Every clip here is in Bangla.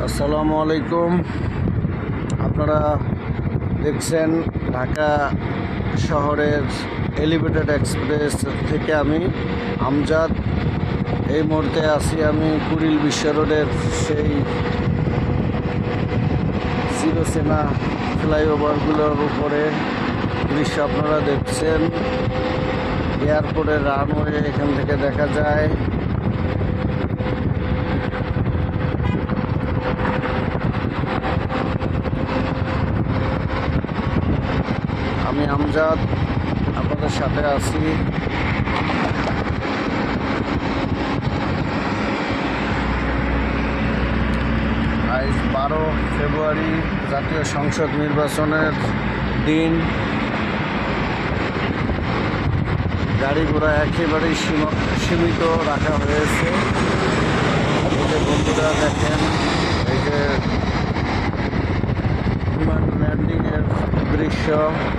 আসসালামু আলাইকুম। আপনারা দেখছেন ঢাকা শহরের এলিভেটেড এক্সপ্রেস থেকে আমি আমজাদ। এই মুহূর্তে আছি আমি কুড়িল বিশ্ব রোডের সেই চিরচেনা ফ্লাইওভারগুলোর উপরে দৃশ্য আপনারা দেখছেন। এয়ারপোর্টের রানওয়ে এখান থেকে দেখা যায়। আমি আমজাদ আপনাদের সাথে আছি। আজ 12 ফেব্রুয়ারি জাতীয় সংসদ নির্বাচনের দিন। গাড়ি ঘোড়া একেবারেই সীমিত রাখা হয়েছে। এই যে বন্ধুরা দেখেন, এই যে বিমান ল্যান্ডিংয়ের দৃশ্য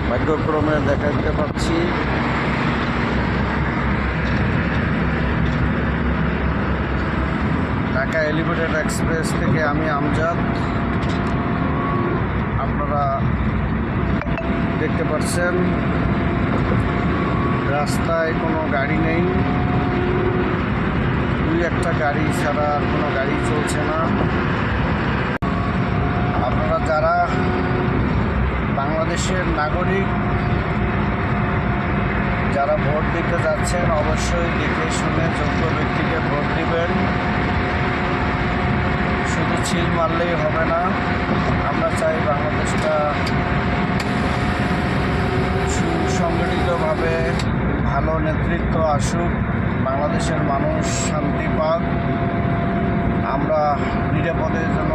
ভাগ্যক্রমে দেখাতে পাচ্ছি। ঢাকা এলিভেটেড এক্সপ্রেস থেকে আমি আমজাদ। আপনারা দেখতে পাচ্ছেন রাস্তায় কোনো গাড়ি নেই, দুই একটা গাড়ি ছাড়া আর কোনো গাড়ি চলছে না। আপনারা যারা বাংলাদেশের নাগরিক, যারা ভোট দিতে যাচ্ছেন, অবশ্যই দেখে শুনে যোগ্য ব্যক্তিকে ভোট দিবেন। শুধু ছিল মারলেই হবে না। আমরা চাই বাংলাদেশটা সুসংগঠিতভাবে ভালো নেতৃত্ব আসুক, বাংলাদেশের মানুষ শান্তি পাক, আমরা নিরাপদে যেন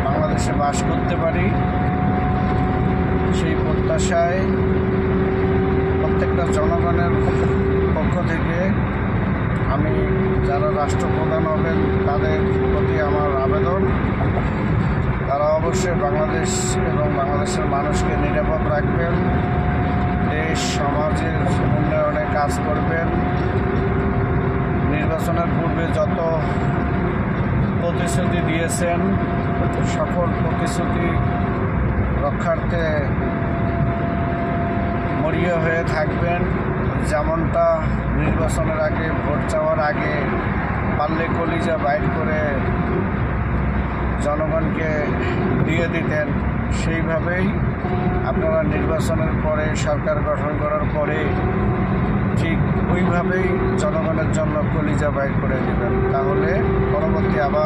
বাংলাদেশে বাস করতে পারি। সেই প্রত্যাশায় প্রত্যেকটা জনগণের পক্ষ থেকে আমি যারা রাষ্ট্রপ্রধান হবেন তাদের প্রতি আমার আবেদন, তারা অবশ্যই বাংলাদেশ এবং বাংলাদেশের মানুষকে নিরাপদ রাখবেন, দেশ সমাজের উন্নয়নে কাজ করবেন। নির্বাচনের পূর্বে যত প্রতিশ্রুতি দিয়েছেন সকল প্রতিশ্রুতি রক্ষার্থে মরিয়া হয়ে থাকবেন। যেমনটা নির্বাচনের আগে, ভোট চাওয়ার আগে পারলে কলিজা বাইট করে জনগণকে দিয়ে দিতেন, সেইভাবেই আপনারা নির্বাচনের পরে, সরকার গঠন করার পরে ঠিক ওইভাবেই জনগণের জন্য কলিজা বাইট করে দেবেন। তাহলে পরবর্তী আবার